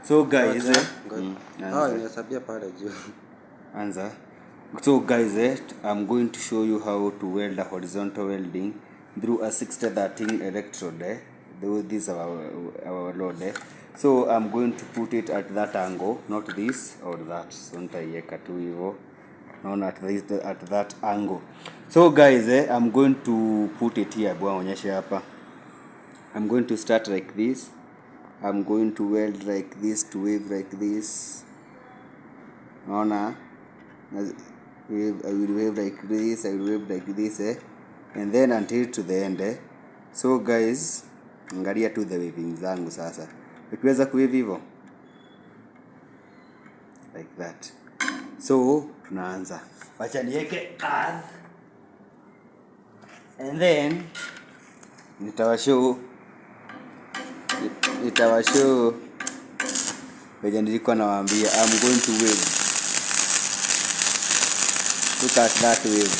So guys, answer. So guys, I'm going to show you how to weld a horizontal welding through a 6013 electrode. This is our load. So I'm going to put it at that angle, not this or that. So not at that angle. So guys, I'm going to put it here. I'm going to start like this. I'm going to weld like this, to wave like this. I will wave like this, and then until to the end. So guys, angalia tu the waving zangu sasa. Ukiweza kuwave hivyo like that. So tunaanza. Wacha niweke earth. And then nitawashow venye nilikuwa nawaambia, I'm going to wave. Look at that wave.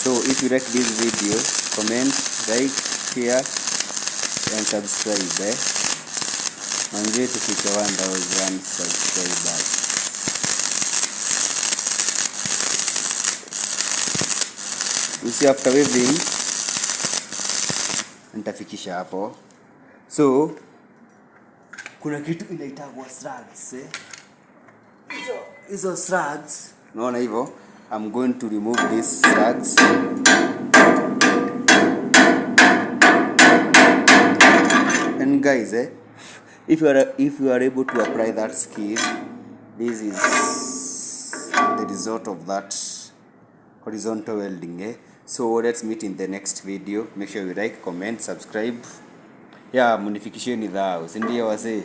So if you like this video, comment, like, share and subscribe. Manze tufike 1000 subscribers. You see, after waving nitafikisha hapo. So kuna kitu inaitwa slugs. Hizo slugs, unaona hivyo? I'm going to remove these slugs. And guys, if you are able to apply that skill, this is the result of that horizontal welding. So let's meet in the next video. Make sure you like, comment, subscribe. Yeah, munifikisheni dhao, si ndio wazee?